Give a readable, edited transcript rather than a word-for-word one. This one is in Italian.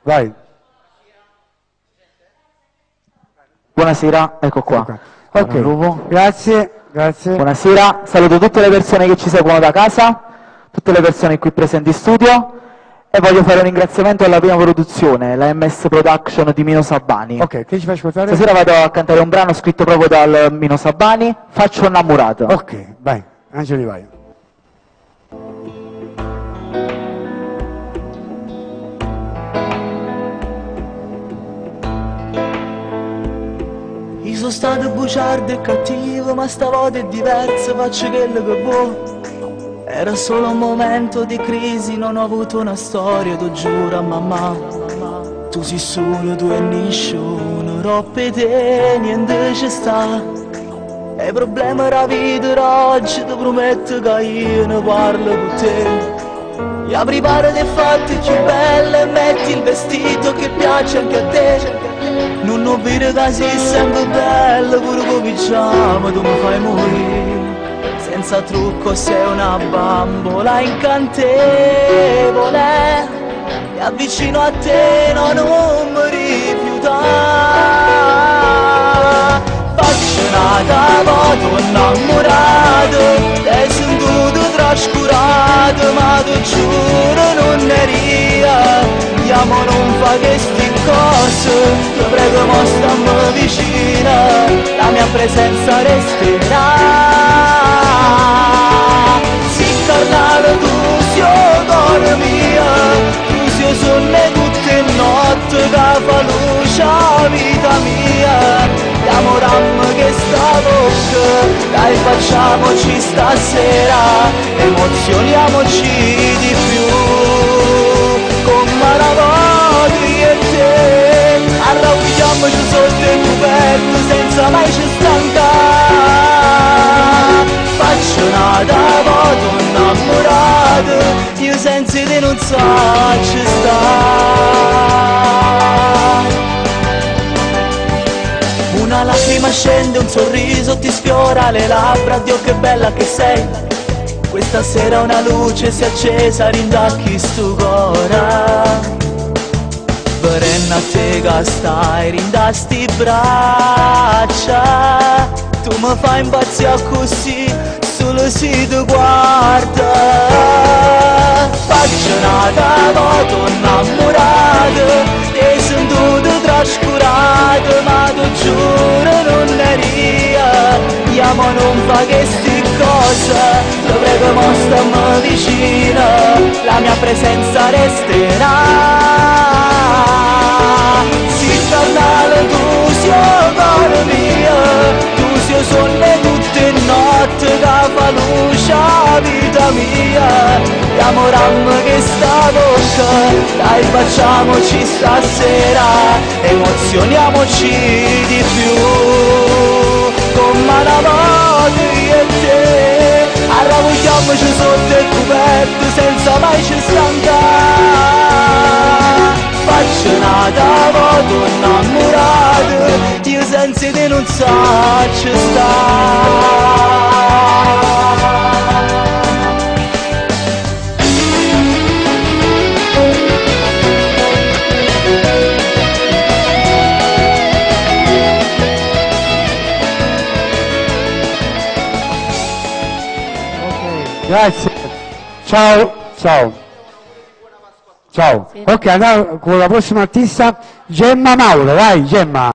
Vai. Buonasera, ecco qua. Ok, grazie, grazie. Buonasera, saluto tutte le persone che ci seguono da casa, tutte le persone qui presenti in studio e voglio fare un ringraziamento alla prima produzione, la MS Production di Mino Sabbani. Ok, che ci fai ascoltare? Stasera vado a cantare un brano scritto proprio dal Mino Sabbani, Faccio innamorato. Ok, vai, Angeli vai. Io sono stato bugiardo e cattivo, ma stavolta è diverso, faccio quello che vuoi. Era solo un momento di crisi, non ho avuto una storia, tu giuro a mamma. Tu sei solo, tu e nessuno, roppe te, niente ci sta. E il problema era vita oggi, ti prometto che io ne parlo con te. E apri pare dei fatti più belle, metti il vestito che piace anche a te. Non ho vedo che sei sempre bello, pure con pigiama tu mi fai morire. Senza trucco sei una bambola incantevole e avvicino a te non mi rifiutare. Faccio una cavata innamorato, te sentito trascurato, ma tu giuro non ne ria. Amo non fa queste cose, ti prego mostrami vicina, la mia presenza resterà. Si carnale tu sei cuore mia, tu sei sonne tutte notte che fa luce a vita mia. Amorammo che sta bocca, dai facciamoci stasera, emozioniamoci di più. Come la voglio io e te, arrabbiamoci sotto il coperto senza mai ci stancare. Faccio una volta innamorato, io senza te non so ci stare. Una lacrima scende, un sorriso ti sfiora le labbra, Dio che bella che sei. Questa sera una luce si è accesa, rindacchi sto cuore. Verena a te che stai, rindasti braccia. Tu mi fai impazzire così, solo se ti guarda. Faccio una volta innamorato, ti sento trascurato, ma tu giuro non ne ria. Amo non fa queste cose, ti prego mostrami vicino, la mia presenza resterà. Si carnale tu sei cuore mio, tu sei sonne tutte notte che fa luce a vita mia. Amorammo che sta bocca, dai facciamoci stasera, emozioniamoci di più. Come la voglio io e te, arrabbiamoci sotto il coperto senza mai ci stancare. Faccio una volta innamorato, io senza te non so ci stare. Grazie, ciao, ciao. Ciao. Ok, andiamo con la prossima artista, Gemma Mauro, vai Gemma.